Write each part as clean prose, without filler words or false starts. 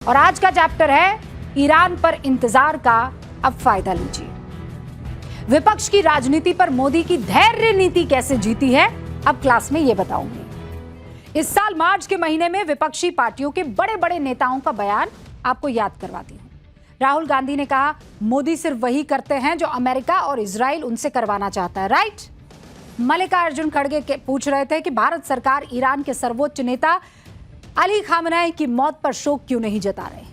और आज का चैप्टर है ईरान पर इंतजार का अब फायदा लीजिए। विपक्ष की राजनीति पर मोदी की धैर्य नीति कैसे जीती है, अब क्लास में ये बताऊंगी। इस साल मार्च के महीने में विपक्षी पार्टियों के बड़े बड़े नेताओं का बयान आपको याद करवाती हूं। राहुल गांधी ने कहा, मोदी सिर्फ वही करते हैं जो अमेरिका और इजराइल उनसे करवाना चाहता है, राइट। मल्लिकार्जुन खड़गे पूछ रहे थे कि भारत सरकार ईरान के सर्वोच्च नेता अली खामनेई की मौत पर शोक क्यों नहीं जता रहे।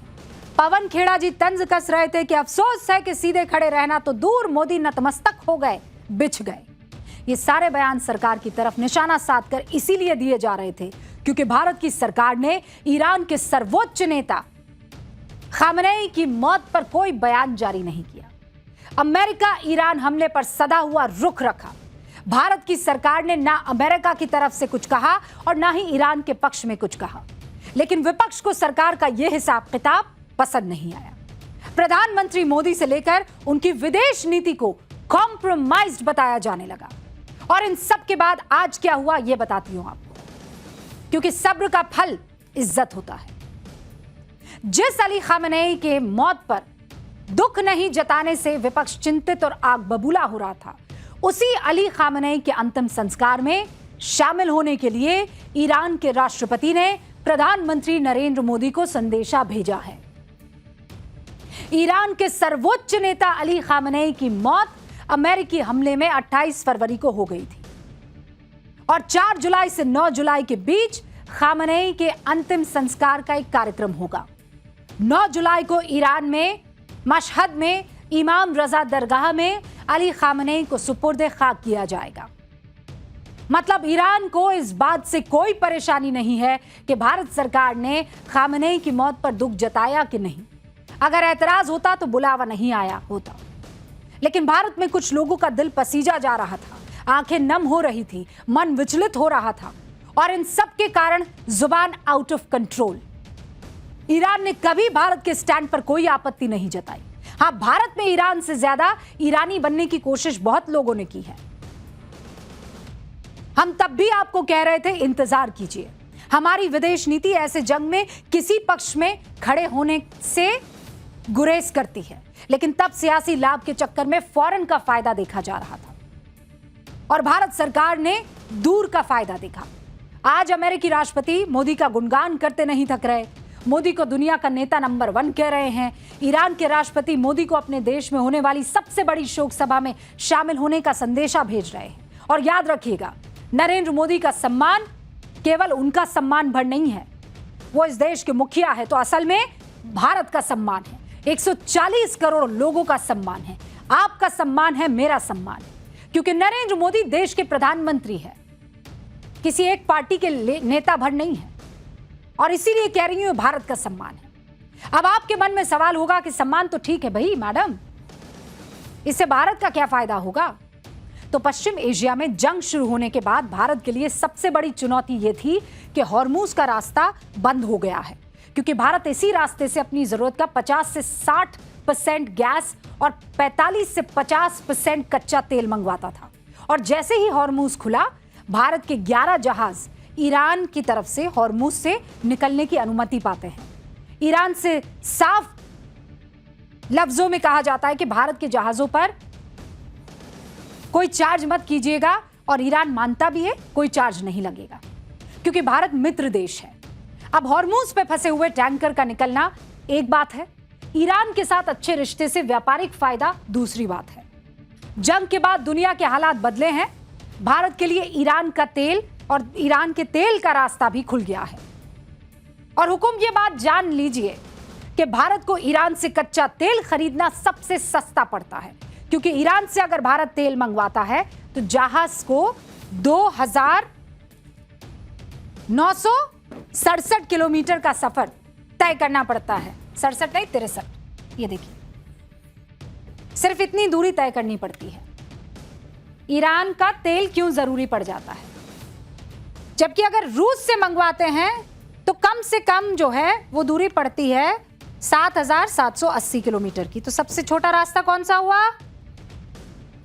पवन खेड़ा जी तंज कस रहे थे कि अफसोस है कि सीधे खड़े रहना तो दूर, मोदी नतमस्तक हो गए, बिछ गए। ये सारे बयान सरकार की तरफ निशाना साधकर इसीलिए दिए जा रहे थे क्योंकि भारत की सरकार ने ईरान के सर्वोच्च नेता खामनेई की मौत पर कोई बयान जारी नहीं किया। अमेरिका ईरान हमले पर सदा हुआ रुख रखा। भारत की सरकार ने ना अमेरिका की तरफ से कुछ कहा और ना ही ईरान के पक्ष में कुछ कहा, लेकिन विपक्ष को सरकार का यह हिसाब किताब पसंद नहीं आया। प्रधानमंत्री मोदी से लेकर उनकी विदेश नीति को कॉम्प्रोमाइज्ड बताया जाने लगा। और इन सब के बाद आज क्या हुआ यह बताती हूं आपको, क्योंकि सब्र का फल इज्जत होता है। जिस अली खामनेई के मौत पर दुख नहीं जताने से विपक्ष चिंतित और आग बबूला हो रहा था, उसी अली खामनेई के अंतिम संस्कार में शामिल होने के लिए ईरान के राष्ट्रपति ने प्रधानमंत्री नरेंद्र मोदी को संदेशा भेजा है। ईरान के सर्वोच्च नेता अली खामनेई की मौत अमेरिकी हमले में 28 फरवरी को हो गई थी और 4 जुलाई से 9 जुलाई के बीच खामनेई के अंतिम संस्कार का एक कार्यक्रम होगा। 9 जुलाई को ईरान में मशहद में इमाम रजा दरगाह में अली खामनेई को सुपुर्द खाक किया जाएगा। मतलब ईरान को इस बात से कोई परेशानी नहीं है कि भारत सरकार ने खामनेई की मौत पर दुख जताया कि नहीं। अगर ऐतराज होता तो बुलावा नहीं आया होता, लेकिन भारत में कुछ लोगों का दिल पसीजा जा रहा था, आंखें नम हो रही थी, मन विचलित हो रहा था और इन सब के कारण जुबान आउट ऑफ कंट्रोल। ईरान ने कभी भारत के स्टैंड पर कोई आपत्ति नहीं जताई। हाँ, भारत में ईरान से ज्यादा ईरानी बनने की कोशिश बहुत लोगों ने की है। हम तब भी आपको कह रहे थे इंतजार कीजिए, हमारी विदेश नीति ऐसे जंग में किसी पक्ष में खड़े होने से गुरेज करती है, लेकिन तब सियासी लाभ के चक्कर में फौरन का फायदा देखा जा रहा था और भारत सरकार ने दूर का फायदा देखा। आज अमेरिकी राष्ट्रपति मोदी का गुणगान करते नहीं थक रहे, मोदी को दुनिया का नेता नंबर 1 कह रहे हैं। ईरान के राष्ट्रपति मोदी को अपने देश में होने वाली सबसे बड़ी शोक सभा में शामिल होने का संदेशा भेज रहे हैं। और याद रखिएगा, नरेंद्र मोदी का सम्मान केवल उनका सम्मान भर नहीं है, वो इस देश के मुखिया है तो असल में भारत का सम्मान है, 140 करोड़ लोगों का सम्मान है, आपका सम्मान है, मेरा सम्मान है, क्योंकि नरेंद्र मोदी देश के प्रधानमंत्री है, किसी एक पार्टी के नेता भर नहीं है। और इसीलिए कह रही हूं भारत का सम्मान है। अब आपके मन में सवाल होगा कि सम्मान तो ठीक है भाई मैडम, इससे भारत का क्या फायदा होगा। तो पश्चिम एशिया में जंग शुरू होने के बाद भारत के लिए सबसे बड़ी चुनौती यह थी कि हॉर्मूज का रास्ता बंद हो गया है, क्योंकि भारत इसी रास्ते से अपनी जरूरत का 50 से 60% गैस और 45 से 50% कच्चा तेल मंगवाता था। और जैसे ही हॉर्मूज खुला, भारत के 11 जहाज ईरान की तरफ से हॉर्मूज से निकलने की अनुमति पाते हैं। ईरान से साफ लफ्जों में कहा जाता है कि भारत के जहाजों पर कोई चार्ज मत कीजिएगा, और ईरान मानता भी है कोई चार्ज नहीं लगेगा, क्योंकि भारत मित्र देश है। अब हॉर्मूज पे फंसे हुए टैंकर का निकलना एक बात है, ईरान के साथ अच्छे रिश्ते से व्यापारिक फायदा दूसरी बात है। जंग के बाद दुनिया के हालात बदले हैं, भारत के लिए ईरान का तेल और ईरान के तेल का रास्ता भी खुल गया है। और हुकुम ये बात जान लीजिए कि भारत को ईरान से कच्चा तेल खरीदना सबसे सस्ता पड़ता है, क्योंकि ईरान से अगर भारत तेल मंगवाता है तो जहाज को 2967 किलोमीटर का सफर तय करना पड़ता है। 67 नहीं 63, ये देखिए, सिर्फ इतनी दूरी तय करनी पड़ती है। ईरान का तेल क्यों जरूरी पड़ जाता है, जबकि अगर रूस से मंगवाते हैं तो कम से कम जो है वो दूरी पड़ती है 7780 किलोमीटर की। तो सबसे छोटा रास्ता कौन सा हुआ?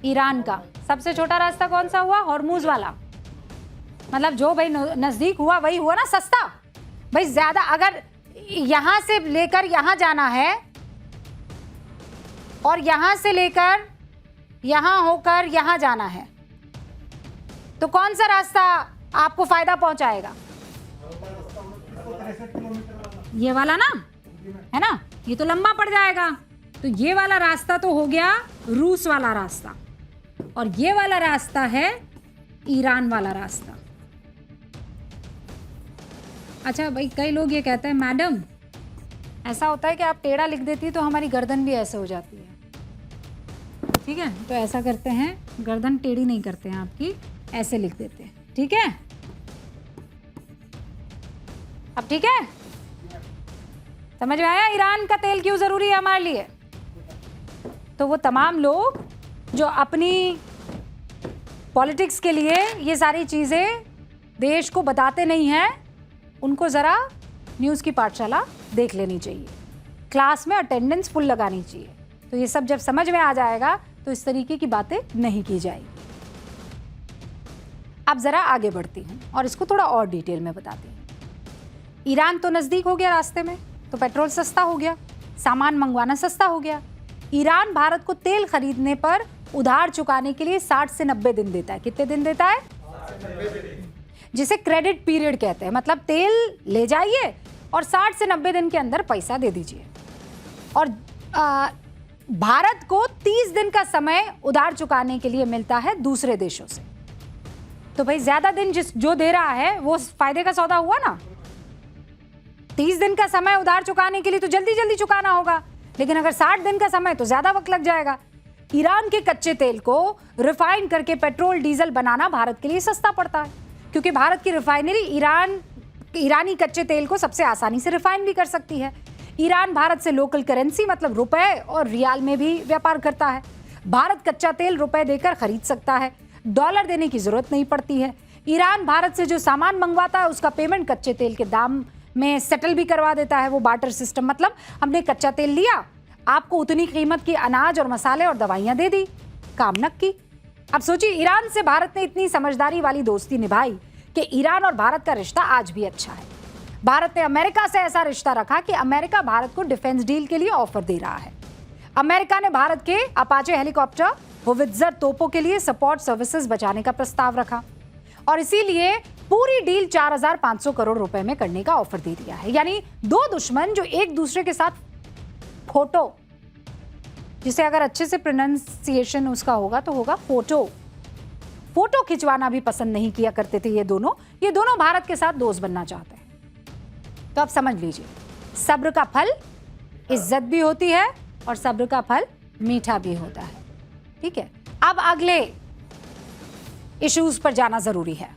ईरान का सबसे छोटा रास्ता कौन सा हुआ? हॉर्मूज वाला। मतलब जो भाई नजदीक हुआ वही हुआ ना सस्ता। भाई ज्यादा अगर यहां से लेकर यहां जाना है और यहां से लेकर यहां होकर यहां जाना है, तो कौन सा रास्ता आपको फायदा पहुंचाएगा? ये वाला ना, है ना? ये तो लंबा पड़ जाएगा। तो ये वाला रास्ता तो हो गया रूस वाला रास्ता, और ये वाला रास्ता है ईरान वाला रास्ता। अच्छा भाई, कई लोग ये कहते हैं मैडम ऐसा होता है कि आप टेढ़ा लिख देती है तो हमारी गर्दन भी ऐसे हो जाती है। ठीक है, तो ऐसा करते हैं, गर्दन टेढ़ी नहीं करते हैं आपकी, ऐसे लिख देते हैं। ठीक है, अब ठीक है, समझ में आया ईरान का तेल क्यों जरूरी है हमारे लिए? तो वो तमाम लोग जो अपनी पॉलिटिक्स के लिए ये सारी चीजें देश को बताते नहीं हैं, उनको जरा न्यूज़ की पाठशाला देख लेनी चाहिए, क्लास में अटेंडेंस फुल लगानी चाहिए। तो ये सब जब समझ में आ जाएगा तो इस तरीके की बातें नहीं की जाएगी। अब जरा आगे बढ़ती हूँ और इसको थोड़ा और डिटेल में बताती हूँ। ईरान तो नज़दीक हो गया रास्ते में, तो पेट्रोल सस्ता हो गया, सामान मंगवाना सस्ता हो गया। ईरान भारत को तेल खरीदने पर उधार चुकाने के लिए 60 से 90 दिन देता है। कितने दिन देता है? जिसे क्रेडिट पीरियड कहते हैं, मतलब तेल ले जाइए और 60 से 90 दिन के अंदर पैसा दे दीजिए। और भारत को 30 दिन का समय उधार चुकाने के लिए मिलता है दूसरे देशों से। तो भाई ज्यादा दिन जो दे रहा है वो फायदे का सौदा हुआ ना। 30 दिन का समय उधार चुकाने के लिए तो जल्दी जल्दी चुकाना होगा, लेकिन अगर 60 दिन का समय तो ज्यादा वक्त लग जाएगा। ईरान के कच्चे तेल को रिफाइन करके पेट्रोल डीजल बनाना भारत के लिए सस्ता पड़ता है, क्योंकि भारत की रिफाइनरी ईरानी कच्चे तेल को सबसे आसानी से रिफाइन भी कर सकती है। ईरान भारत से लोकल करेंसी मतलब रुपए और रियाल में भी व्यापार करता है। भारत कच्चा तेल रुपए देकर खरीद सकता है, डॉलर देने की जरूरत नहीं पड़ती है। ईरान भारत से जो सामान मंगवाता है उसका पेमेंट कच्चे तेल के दाम में सेटल भी करवा देता है। वो बार्टर सिस्टम, मतलब हमने कच्चा तेल लिया, आपको उतनी कीमत की अनाज और मसाले और दवाइयां दे दी, काम नक की। अब सोचिए, ईरान से भारत ने इतनी समझदारी वाली दोस्ती निभाई कि ईरान और भारत का रिश्ता आज भी अच्छा है। भारत ने अमेरिका से ऐसा रिश्ता रखा कि अमेरिका भारत को डिफेंस डील के लिए ऑफर दे रहा है। अमेरिका ने भारत के अपाचे हेलीकॉप्टर, होवित्जर तोपों के लिए सपोर्ट सर्विसेज बचाने का प्रस्ताव रखा, और इसीलिए पूरी डील 4,500 करोड़ रुपए में करने का ऑफर दे दिया है। यानी दो दुश्मन जो एक दूसरे के साथ फोटो, जिसे अगर अच्छे से प्रोनाउंसिएशन उसका होगा तो होगा फोटो खिंचवाना भी पसंद नहीं किया करते थे ये दोनों भारत के साथ दोस्त बनना चाहते हैं। तो अब समझ लीजिए, सब्र का फल इज्जत भी होती है और सब्र का फल मीठा भी होता है। ठीक है, अब अगले इश्यूज पर जाना जरूरी है।